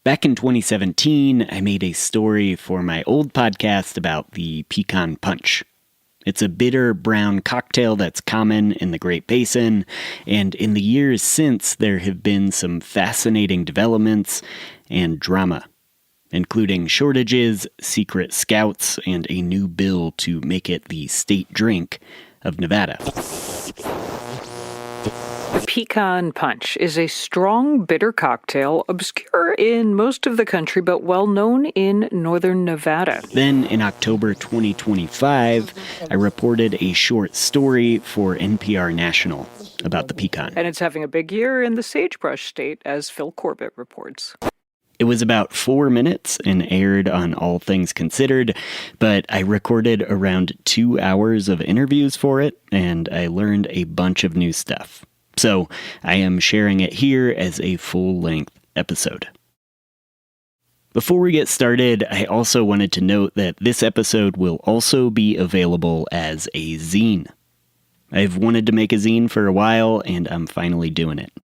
Back in 2017, I made a story for my old podcast about the Picon Punch. It's a bitter brown cocktail that's common in the Great Basin, and in the years since, there have been some fascinating developments and drama, including shortages, secret scouts, and a new bill to make it the state drink of Nevada. Picon Punch is a strong, bitter cocktail, obscure in most of the country, but well-known in northern Nevada. Then, in October 2025, I reported a short story for NPR National about the pecan. And it's having a big year in the sagebrush state, as Phil Corbett reports. It was about 4 minutes and aired on All Things Considered, but I recorded around 2 hours of interviews for it, and I learned a bunch of new stuff. So I am sharing it here as a full-length episode. Before we get started, I also wanted to note that this episode will also be available as a zine. I've wanted to make a zine for a while, and I'm finally doing it.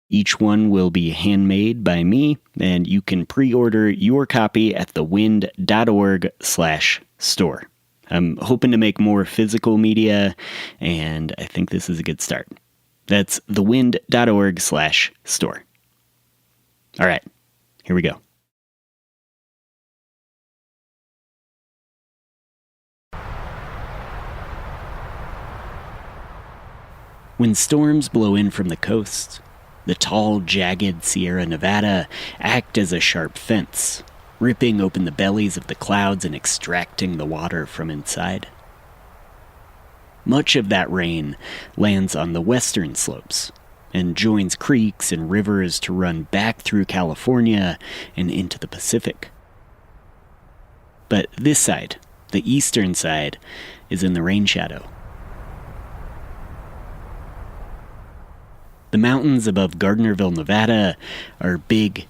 Each one will be handmade by me, and you can pre-order your copy at thewind.org/store. I'm hoping to make more physical media, and I think this is a good start. That's thewind.org/store. All right, here we go. When storms blow in from the coast, the tall, jagged Sierra Nevada act as a sharp fence, ripping open the bellies of the clouds and extracting the water from inside. Much of that rain lands on the western slopes and joins creeks and rivers to run back through California and into the Pacific. But this side, the eastern side, is in the rain shadow. The mountains above Gardnerville, Nevada, are big,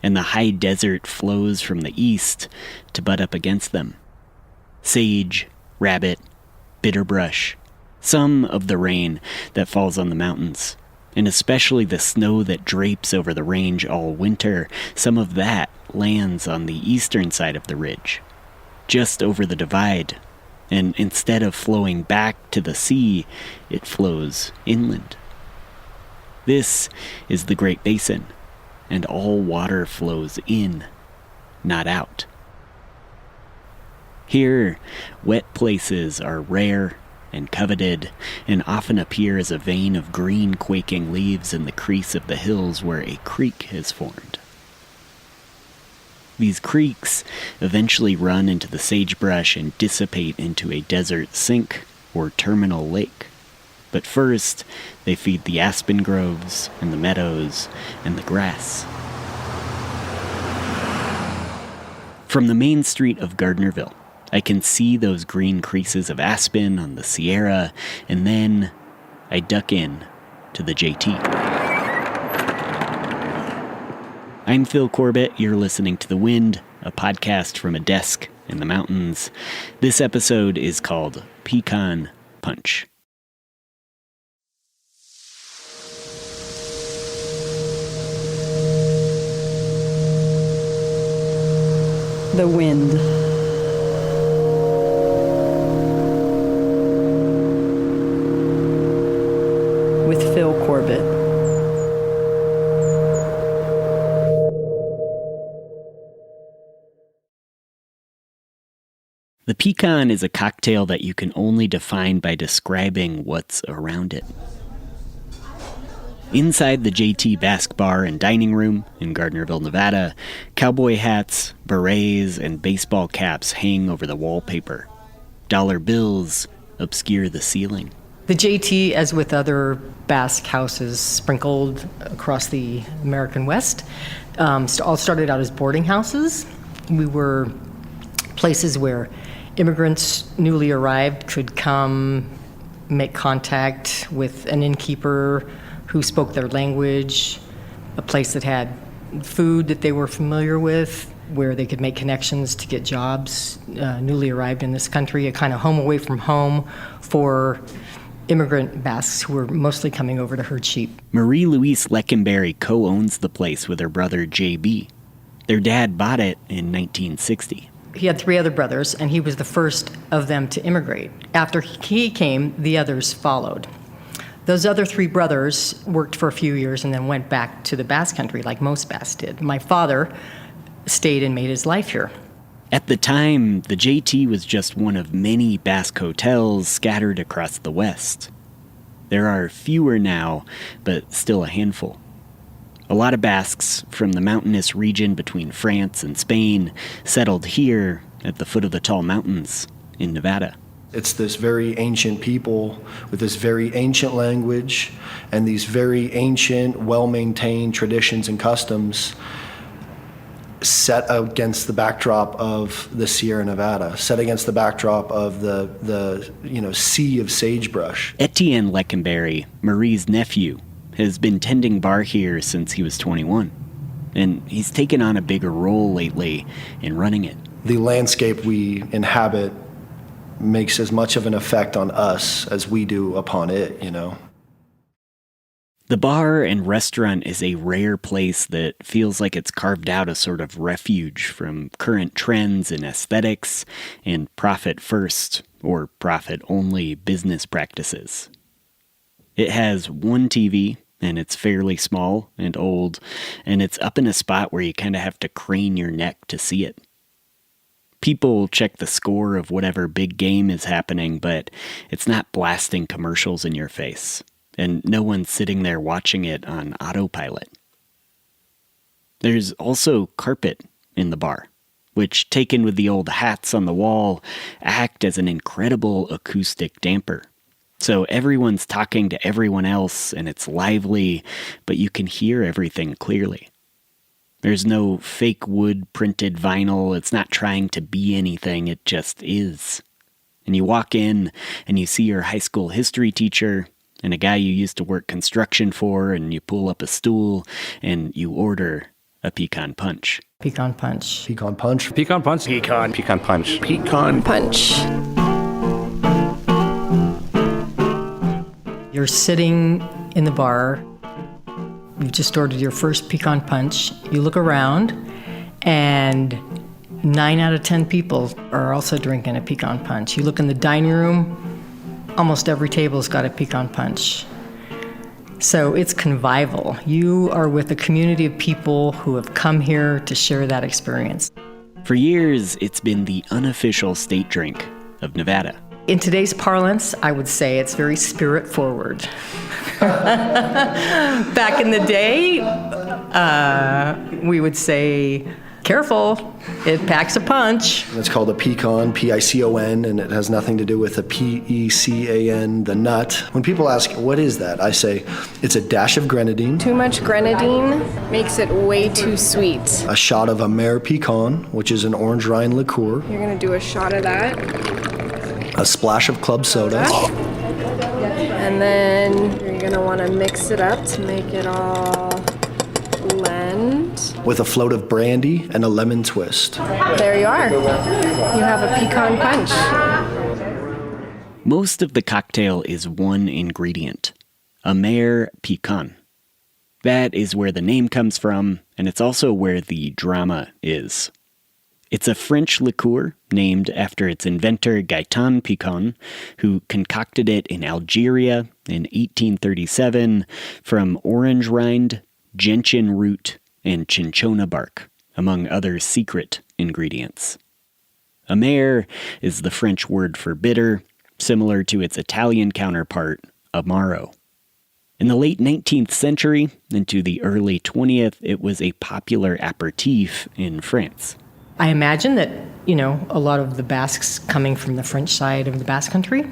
and the high desert flows from the east to butt up against them. Sage, rabbit, bitterbrush, some of the rain that falls on the mountains, and especially the snow that drapes over the range all winter, some of that lands on the eastern side of the ridge, just over the divide, and instead of flowing back to the sea, it flows inland. This is the Great Basin, and all water flows in, not out. Here, wet places are rare and coveted, and often appear as a vein of green quaking leaves in the crease of the hills where a creek is formed. These creeks eventually run into the sagebrush and dissipate into a desert sink or terminal lake. But first, they feed the aspen groves and the meadows and the grass. From the main street of Gardnerville, I can see those green creases of aspen on the Sierra, and then I duck in to the JT. I'm Phil Corbett. You're listening to The Wind, a podcast from a desk in the mountains. This episode is called Picon Punch. The Wind. With Phil Corbett. The pecan is a cocktail that you can only define by describing what's around it. Inside the JT Basque Bar and Dining Room in Gardnerville, Nevada, cowboy hats, berets, and baseball caps hang over the wallpaper. Dollar bills obscure the ceiling. The JT, as with other Basque houses sprinkled across the American West, all started out as boarding houses. We were places where immigrants newly arrived could come make contact with an innkeeper who spoke their language, a place that had food that they were familiar with, where they could make connections to get jobs, newly arrived in this country, a kind of home away from home for immigrant Basques who were mostly coming over to herd sheep. Marie-Louise Leckenberry co-owns the place with her brother J.B. Their dad bought it in 1960. He had 3 other brothers, and he was the first of them to immigrate. After he came, the others followed. Those other 3 brothers worked for a few years and then went back to the Basque Country, like most Basques did. My father stayed and made his life here. At the time, the JT was just one of many Basque hotels scattered across the West. There are fewer now, but still a handful. A lot of Basques from the mountainous region between France and Spain settled here at the foot of the tall mountains in Nevada. It's this very ancient people with this very ancient language and these very ancient, well-maintained traditions and customs set against the backdrop of the Sierra Nevada, set against the backdrop of the sea of sagebrush. Etienne Leckenberry, Marie's nephew, has been tending bar here since he was 21, and he's taken on a bigger role lately in running it. The landscape we inhabit makes as much of an effect on us as we do upon it, The bar and restaurant is a rare place that feels like it's carved out a sort of refuge from current trends in aesthetics and profit-first or profit-only business practices. It has one TV, and it's fairly small and old, and it's up in a spot where you kind of have to crane your neck to see it. People check the score of whatever big game is happening, but it's not blasting commercials in your face, and no one's sitting there watching it on autopilot. There's also carpet in the bar, which, taken with the old hats on the wall, act as an incredible acoustic damper. So everyone's talking to everyone else, and it's lively, but you can hear everything clearly. There's no fake wood printed vinyl. It's not trying to be anything. It just is. And you walk in, and you see your high school history teacher, and a guy you used to work construction for, and you pull up a stool, and you order a pecan punch. Picon Punch. Picon Punch. Pecan Punch. Picon Punch. Pecan Punch. You're sitting in the bar. You've just ordered your first Picon Punch. You look around, and 9 out of 10 people are also drinking a Picon Punch. You look in the dining room, almost every table's got a Picon Punch. So it's convivial. You are with a community of people who have come here to share that experience. For years, it's been the unofficial state drink of Nevada. In today's parlance, I would say it's very spirit forward. Back in the day, we would say, careful, it packs a punch. It's called a pecan, P-I-C-O-N, and it has nothing to do with a P-E-C-A-N, the nut. When people ask, what is that? I say, it's a dash of grenadine, Too much grenadine makes it way too sweet. a shot of Amer pecan, which is an orange rind liqueur, You're gonna do a shot of that, a splash of club soda, and then you're gonna wanna mix it up to make it all blend. with a float of brandy and a lemon twist. There you are. You have a pecan punch. Most of the cocktail is one ingredient, Amer pecan. That is where the name comes from, and it's also where the drama is. It's a French liqueur named after its inventor Gaëtan Picon, who concocted it in Algeria in 1837 from orange rind, gentian root, and cinchona bark, among other secret ingredients. Amer is the French word for bitter, similar to its Italian counterpart, amaro. In the late 19th century into the early 20th, it was a popular aperitif in France. I imagine that, a lot of the Basques coming from the French side of the Basque Country,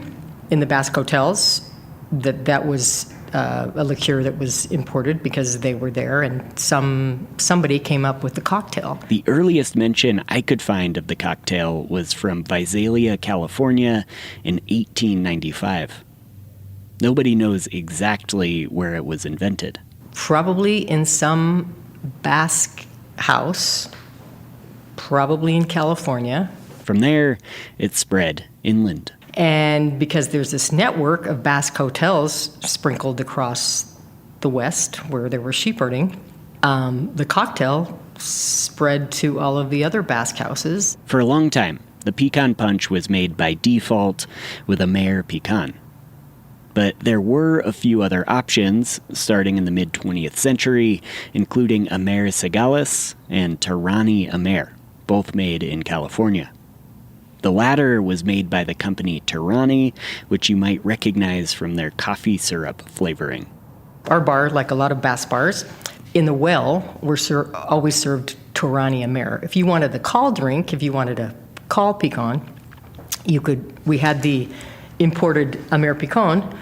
in the Basque hotels, that was a liqueur that was imported because they were there, and somebody came up with the cocktail. The earliest mention I could find of the cocktail was from Visalia, California in 1895. Nobody knows exactly where it was invented. Probably in some Basque house, probably in California. From there, it spread inland. And because there's this network of Basque hotels sprinkled across the West where there were sheep herding, the cocktail spread to all of the other Basque houses. For a long time, the Picon Punch was made by default with Amer Picon. But there were a few other options, starting in the mid-20th century, including Amer Sagalis and Tarani Amer, both made in California. The latter was made by the company Tarani, which you might recognize from their coffee syrup flavoring. Our bar, like a lot of Basque bars, in the well, we're always served Tarani Amer. If you wanted the call drink, if you wanted a call Picon, we had the imported Amer Picon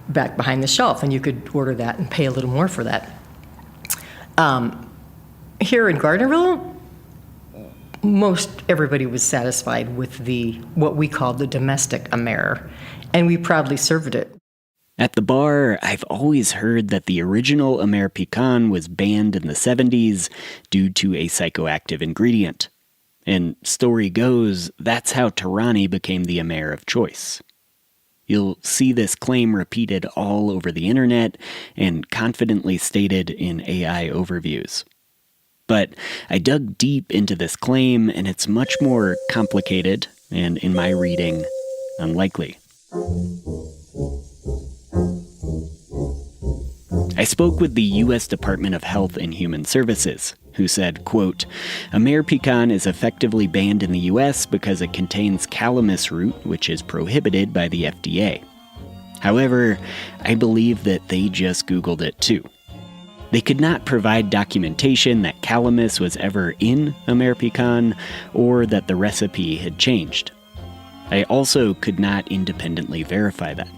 back behind the shelf, and you could order that and pay a little more for that. Here in Gardnerville, most everybody was satisfied with what we called the domestic Amer, and we proudly served it. At the bar, I've always heard that the original Amer Picon was banned in the 70s due to a psychoactive ingredient. And story goes, that's how Tarani became the Amer of choice. You'll see this claim repeated all over the internet and confidently stated in AI overviews. But I dug deep into this claim, and it's much more complicated and, in my reading, unlikely. I spoke with the U.S. Department of Health and Human Services, who said, quote, Amer Picon is effectively banned in the U.S. because it contains calamus root, which is prohibited by the FDA. However, I believe that they just Googled it too. They could not provide documentation that calamus was ever in Amer Picon or that the recipe had changed. I also could not independently verify that.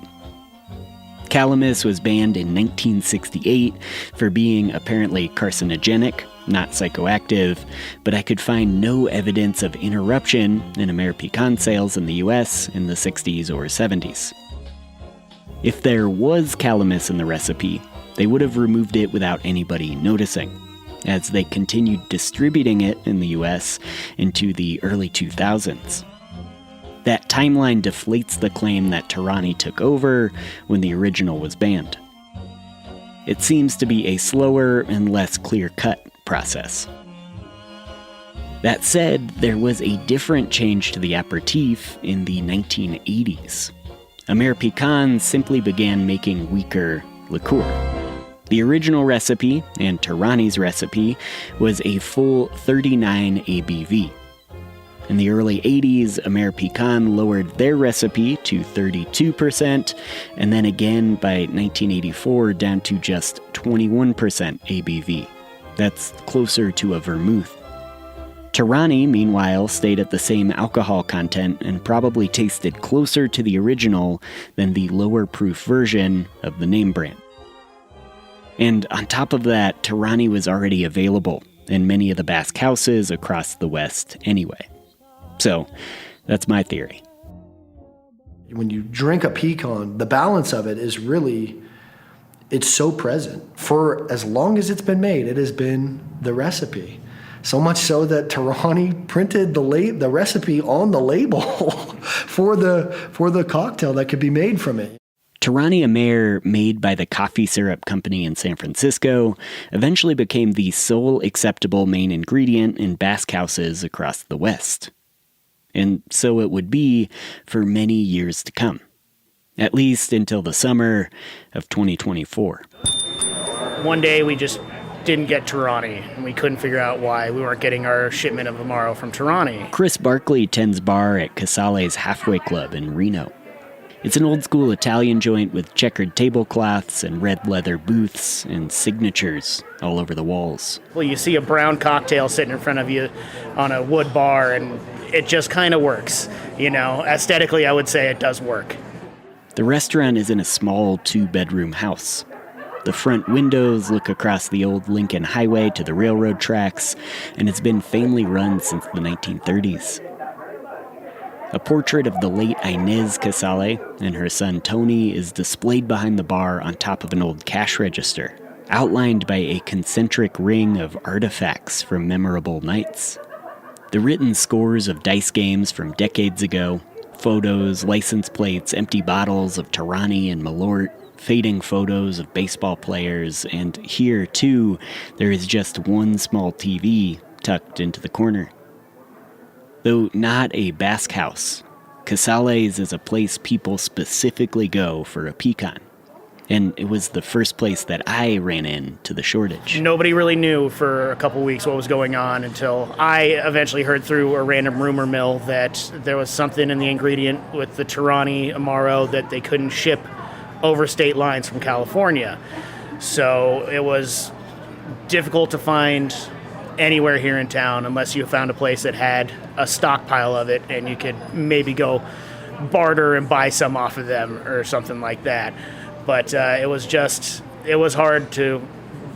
Calamus was banned in 1968 for being apparently carcinogenic, not psychoactive, but I could find no evidence of interruption in Amer Picon sales in the US in the 60s or 70s. If there was calamus in the recipe, they would have removed it without anybody noticing, as they continued distributing it in the US into the early 2000s. That timeline deflates the claim that Tarani took over when the original was banned. It seems to be a slower and less clear-cut process. That said, there was a different change to the aperitif in the 1980s. Amer Picon simply began making weaker liqueur. The original recipe, and Tarani's recipe, was a full 39 ABV. In the early 80s, Amer Picon lowered their recipe to 32%, and then again by 1984 down to just 21% ABV. That's closer to a vermouth. Tarani, meanwhile, stayed at the same alcohol content and probably tasted closer to the original than the lower proof version of the name brand. And on top of that, Tarani was already available in many of the Basque houses across the West anyway. So, that's my theory. When you drink a Picon, the balance of it is really, it's so present. For as long as it's been made, it has been the recipe. So much so that Tarani printed the recipe on the label for the cocktail that could be made from it. Tarani Amer, made by the coffee syrup company in San Francisco, eventually became the sole acceptable main ingredient in Basque houses across the West. And so it would be for many years to come, at least until the summer of 2024. One day we just didn't get Tarani, and we couldn't figure out why we weren't getting our shipment of Amaro from Tarani. Chris Barkley tends bar at Casale's Halfway Club in Reno. It's an old-school Italian joint with checkered tablecloths and red leather booths and signatures all over the walls. Well, you see a brown cocktail sitting in front of you on a wood bar, and it just kind of works. You know, aesthetically, I would say it does work. The restaurant is in a small 2-bedroom house. The front windows look across the old Lincoln Highway to the railroad tracks, and it's been family-run since the 1930s. A portrait of the late Inez Casale and her son Tony is displayed behind the bar on top of an old cash register, outlined by a concentric ring of artifacts from memorable nights. The written scores of dice games from decades ago, photos, license plates, empty bottles of Tarani and Malort, fading photos of baseball players, and here, too, there is just one small TV tucked into the corner. Though not a Basque house, Casales is a place people specifically go for a pecan. And it was the first place that I ran into the shortage. Nobody really knew for a couple weeks what was going on until I eventually heard through a random rumor mill that there was something in the ingredient with the Torani Amaro that they couldn't ship over state lines from California. So it was difficult to find anywhere here in town unless you found a place that had a stockpile of it and you could maybe go barter and buy some off of them or something like that. But it was hard to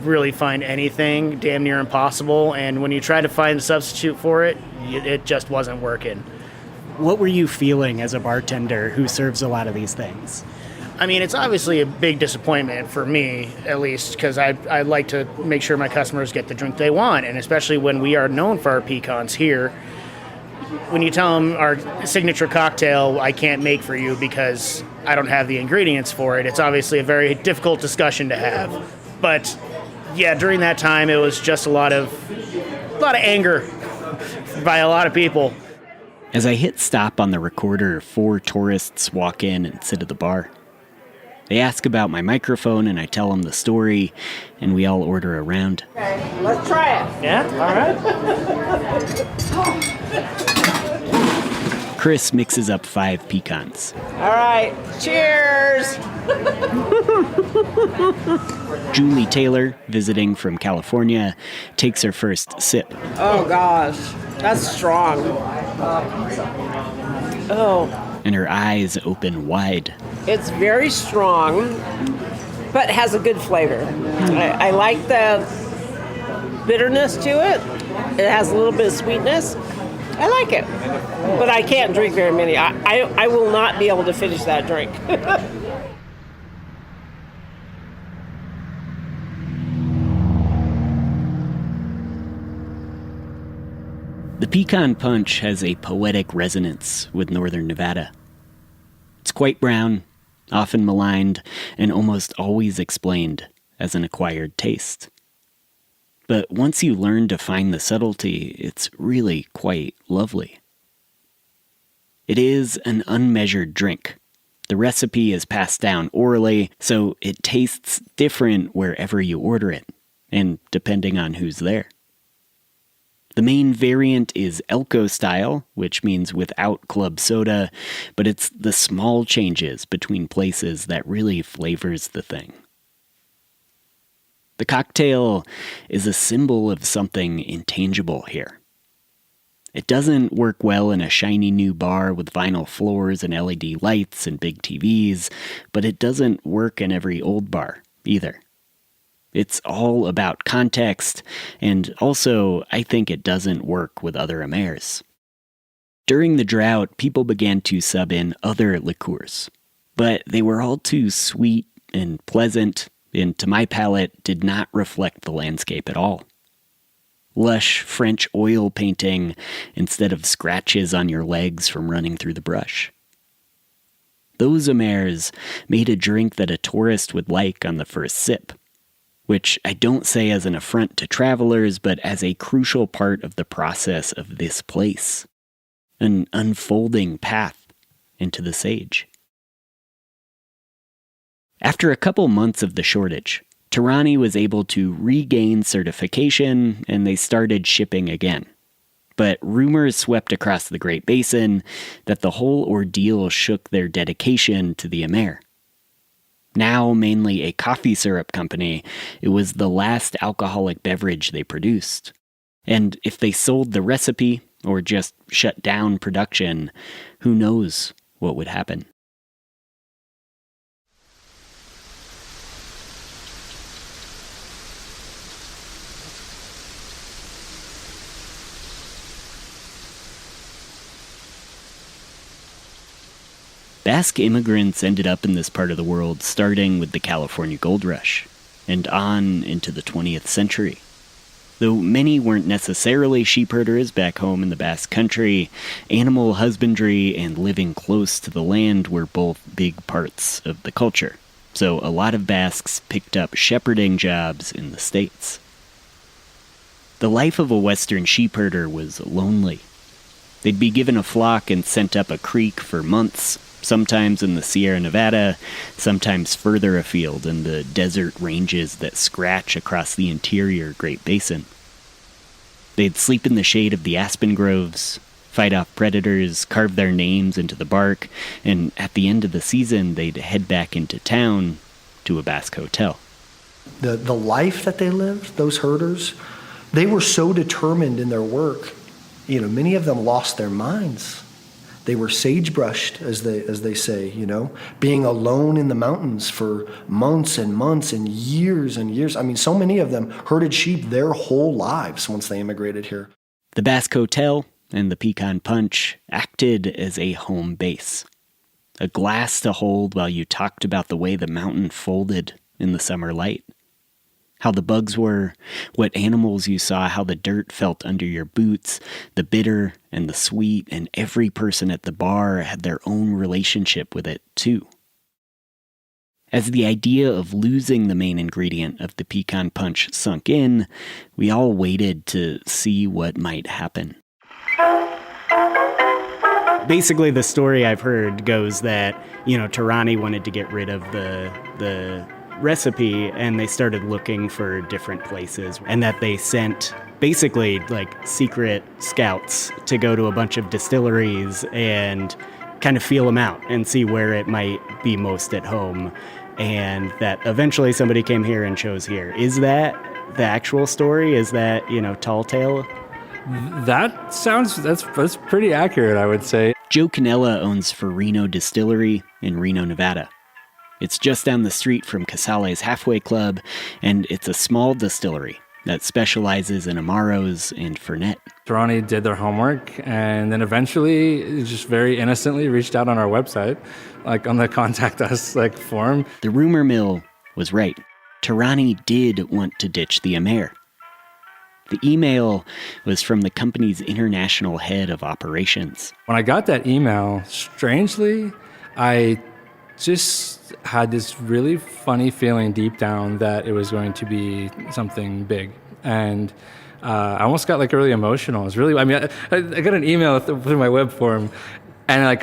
really find anything, damn near impossible. And when you try to find a substitute for it, it just wasn't working. What were you feeling as a bartender who serves a lot of these things? I mean, it's obviously a big disappointment for me, at least, because I like to make sure my customers get the drink they want. And especially when we are known for our pecans here, when you tell them our signature cocktail I can't make for you because I don't have the ingredients for it, it's obviously a very difficult discussion to have. But yeah, during that time, it was just a lot of anger by a lot of people. As I hit stop on the recorder, 4 tourists walk in and sit at the bar. They ask about my microphone, and I tell them the story, and we all order a round. Okay, let's try it. Yeah, all right. Chris mixes up 5 pecans. All right, cheers! Julie Taylor, visiting from California, takes her first sip. Oh gosh, that's strong. Oh. And her eyes open wide. It's very strong, but has a good flavor. I like the bitterness to it. It has a little bit of sweetness. I like it, but I can't drink very many. I will not be able to finish that drink. The Picon Punch has a poetic resonance with northern Nevada. It's quite brown, often maligned, and almost always explained as an acquired taste. But once you learn to find the subtlety, it's really quite lovely. It is an unmeasured drink. The recipe is passed down orally, so it tastes different wherever you order it, and depending on who's there. The main variant is Elko style, which means without club soda, but it's the small changes between places that really flavors the thing. The cocktail is a symbol of something intangible here. It doesn't work well in a shiny new bar with vinyl floors and LED lights and big TVs, but it doesn't work in every old bar either. It's all about context, and also, I think it doesn't work with other amers. During the drought, people began to sub in other liqueurs, but they were all too sweet and pleasant, and to my palate, did not reflect the landscape at all. Lush French oil painting instead of scratches on your legs from running through the brush. Those amers made a drink that a tourist would like on the first sip, which I don't say as an affront to travelers, but as a crucial part of the process of this place. An unfolding path into the sage. After a couple months of the shortage, Torani was able to regain certification, and they started shipping again. But rumors swept across the Great Basin that the whole ordeal shook their dedication to the amer. Now mainly a coffee syrup company, it was the last alcoholic beverage they produced. And if they sold the recipe, or just shut down production, who knows what would happen. Basque immigrants ended up in this part of the world starting with the California Gold Rush, and on into the 20th century. Though many weren't necessarily sheep herders back home in the Basque Country, animal husbandry and living close to the land were both big parts of the culture. So a lot of Basques picked up shepherding jobs in the States. The life of a western sheepherder was lonely. They'd be given a flock and sent up a creek for months, sometimes in the Sierra Nevada, sometimes further afield in the desert ranges that scratch across the interior Great Basin. They'd sleep in the shade of the aspen groves, fight off predators, carve their names into the bark, and at the end of the season, they'd head back into town to a Basque hotel. The life that they lived, those herders, they were so determined in their work. You know, many of them lost their minds. They were sagebrushed, as they say, you know, being alone in the mountains for months and months and years and years. I mean, so many of them herded sheep their whole lives once they immigrated here. The Basque Hotel and the Picon Punch acted as a home base, a glass to hold while you talked about the way the mountain folded in the summer light, how the bugs were, what animals you saw, how the dirt felt under your boots, the bitter and the sweet, and every person at the bar had their own relationship with it, too. As the idea of losing the main ingredient of the Picon Punch sunk in, we all waited to see what might happen. Basically, the story I've heard goes that, Tarani wanted to get rid of the recipe, and they started looking for different places, and that they sent basically like secret scouts to go to a bunch of distilleries and kind of feel them out and see where it might be most at home, and that eventually somebody came here and chose here. Is that the actual story? Is that, tall tale? That's pretty accurate, I would say. Joe Canella owns Farino Distillery in Reno, Nevada. It's just down the street from Casale's Halfway Club, and it's a small distillery that specializes in Amaros and Fernet. Tarani did their homework, and then eventually, just very innocently, reached out on our website, on the Contact Us form. The rumor mill was right. Tarani did want to ditch the Amer. The email was from the company's international head of operations. When I got that email, strangely, I just had this really funny feeling deep down that it was going to be something big. And I almost got really emotional. It was really, I got an email through my web form, and I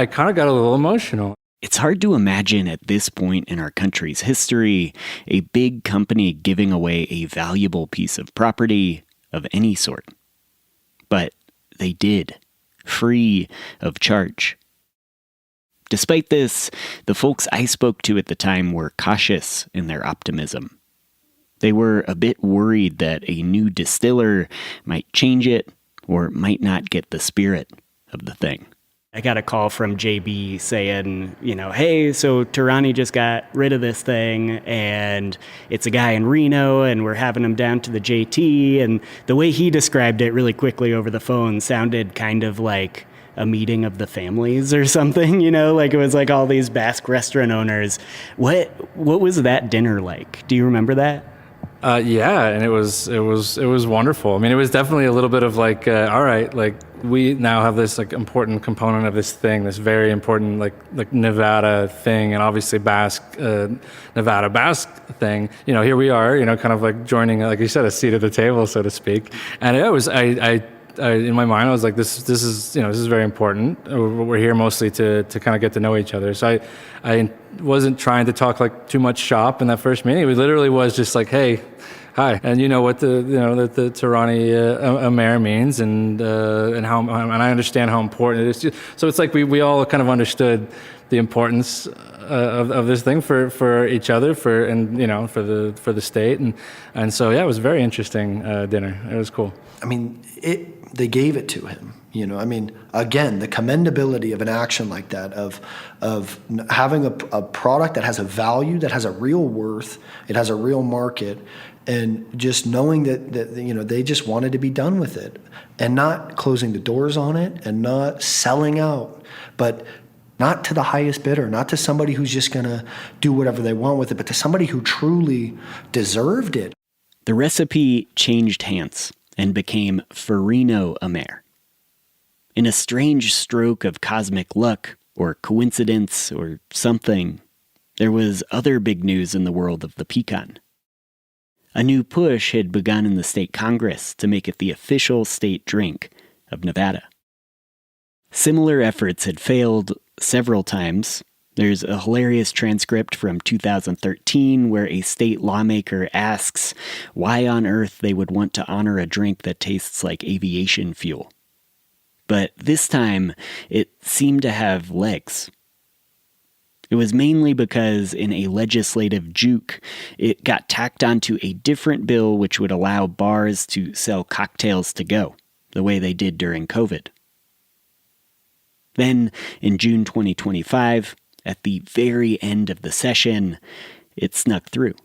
kind of got a little emotional. It's hard to imagine at this point in our country's history a big company giving away a valuable piece of property of any sort. But they did, free of charge. Despite this, the folks I spoke to at the time were cautious in their optimism. They were a bit worried that a new distiller might change it or might not get the spirit of the thing. I got a call from JB saying, hey, so Tarani just got rid of this thing, and it's a guy in Reno, and we're having him down to the JT. And the way he described it really quickly over the phone sounded kind of like a meeting of the families or something, it was like all these Basque restaurant owners. What was that dinner like? Do you remember that? Yeah, and it was wonderful. It was definitely a little bit of all right, we now have this important component of this thing, this very important Nevada thing, and obviously Nevada Basque thing. Here we are, kind of joining, like you said, a seat at the table, so to speak. And it was, I in my mind, I was like, this is very important. We're here mostly to kind of get to know each other. So I wasn't trying to talk too much shop in that first meeting. It literally was just hey, hi, and what the Tarani Amer means, and how, and I understand how important it is. So it's we all kind of understood the importance of this thing for each other, for the state, and so yeah, it was a very interesting dinner. It was cool. They gave it to him. Again, the commendability of an action like that, of having a product that has a value, that has a real worth, it has a real market, and just knowing that they just wanted to be done with it, and not closing the doors on it, and not selling out, but not to the highest bidder, not to somebody who's just going to do whatever they want with it, but to somebody who truly deserved it. The recipe changed hands and became Farino Amer. In a strange stroke of cosmic luck, or coincidence, or something, there was other big news in the world of the pecan. A new push had begun in the state Congress to make it the official state drink of Nevada. Similar efforts had failed several times. There's a hilarious transcript from 2013 where a state lawmaker asks why on earth they would want to honor a drink that tastes like aviation fuel. But this time, it seemed to have legs. It was mainly because in a legislative juke, it got tacked onto a different bill which would allow bars to sell cocktails to go, the way they did during COVID. Then, in June 2025, at the very end of the session, it snuck through.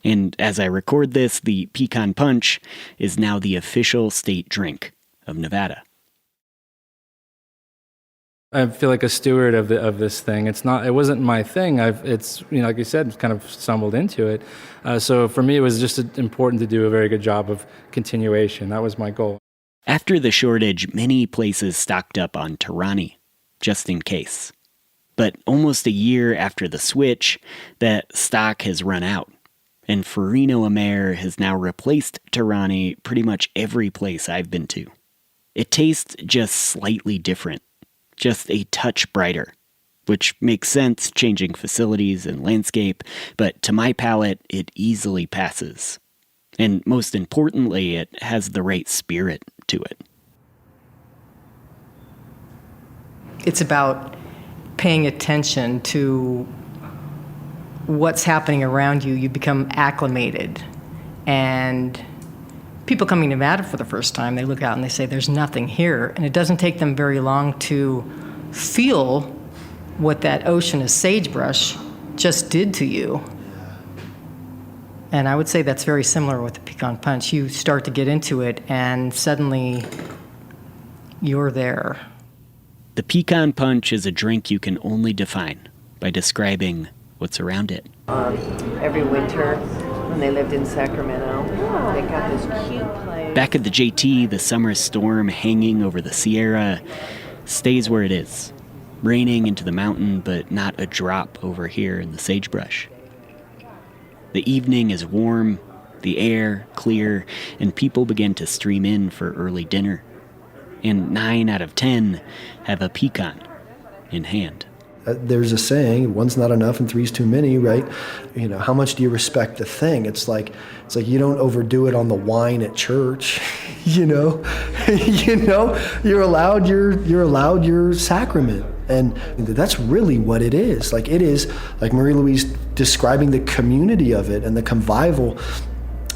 And as I record this, the Picon Punch is now the official state drink of Nevada. I feel like a steward of this thing. It wasn't my thing. It's like you said, kind of stumbled into it. So for me, it was just important to do a very good job of continuation. That was my goal. After the shortage, many places stocked up on Torani, just in case. But almost a year after the switch, that stock has run out. And Farino Amer has now replaced Torani pretty much every place I've been to. It tastes just slightly different. Just a touch brighter, which makes sense changing facilities and landscape, but to my palate, it easily passes. And most importantly, it has the right spirit to it. It's about paying attention to what's happening around you. You become acclimated. And people coming to Nevada for the first time, they look out and they say, there's nothing here. And it doesn't take them very long to feel what that ocean of sagebrush just did to you. And I would say that's very similar with the Picon Punch. You start to get into it, and suddenly you're there. The Picon Punch is a drink you can only define by describing what's around it. Every winter, when they lived in Sacramento, they got this cute place. Back at the JT, the summer storm hanging over the Sierra stays where it is, raining into the mountain, but not a drop over here in the sagebrush. The evening is warm, the air clear, and people begin to stream in for early dinner. And 9 out of 10 have a pecan in hand. There's a saying, one's not enough and three's too many, right? How much do you respect the thing? It's like you don't overdo it on the wine at church, You're allowed your sacrament. And that's really what it is. It is, like Marie-Louise describing the community of it and the convivial,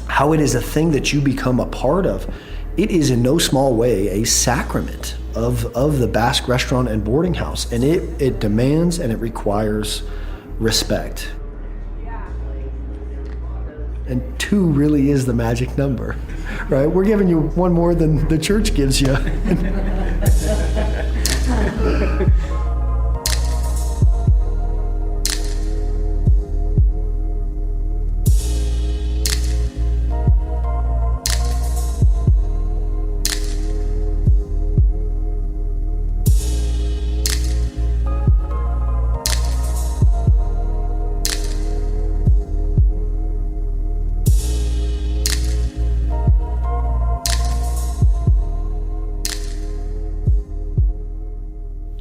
how it is a thing that you become a part of. It is in no small way a sacrament of the Basque restaurant and boarding house. And it demands and it requires respect. And 2 really is the magic number, right? We're giving you one more than the church gives you.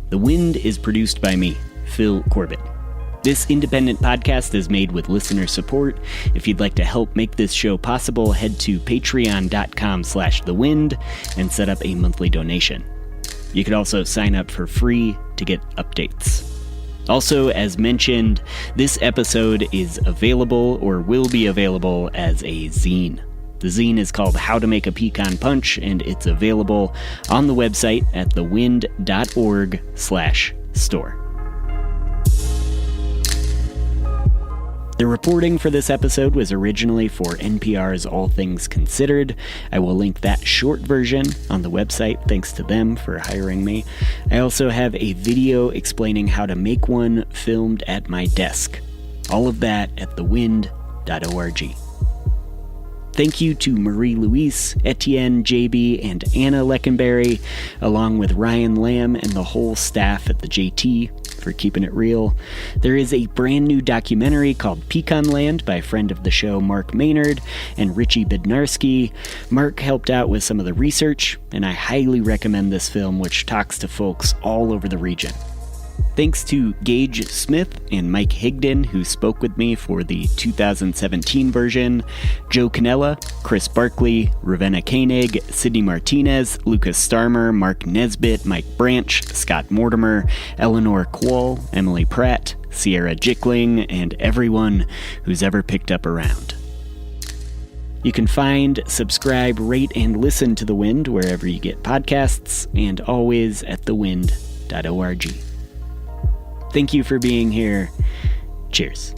The Wind is produced by me, Phil Corbett. This independent podcast is made with listener support. If you'd like to help make this show possible, head to patreon.com/thewind and set up a monthly donation. You could also sign up for free to get updates. Also, as mentioned, this episode is available or will be available as a zine. The zine is called How to Make a Picon Punch, and it's available on the website at thewind.org/store. The reporting for this episode was originally for NPR's All Things Considered. I will link that short version on the website, thanks to them for hiring me. I also have a video explaining how to make one filmed at my desk. All of that at thewind.org. Thank you to Marie-Louise, Etienne, JB, and Anna Leckenberry, along with Ryan Lamb and the whole staff at the JT for keeping it real. There is a brand new documentary called Picon Land by friend of the show Mark Maynard and Richie Bednarski. Mark helped out with some of the research, and I highly recommend this film, which talks to folks all over the region. Thanks to Gage Smith and Mike Higdon, who spoke with me for the 2017 version, Joe Canella, Chris Barkley, Ravenna Koenig, Sydney Martinez, Lucas Starmer, Mark Nesbitt, Mike Branch, Scott Mortimer, Eleanor Quall, Emily Pratt, Sierra Jickling, and everyone who's ever picked up a round. You can find, subscribe, rate, and listen to The Wind wherever you get podcasts, and always at thewind.org. Thank you for being here. Cheers.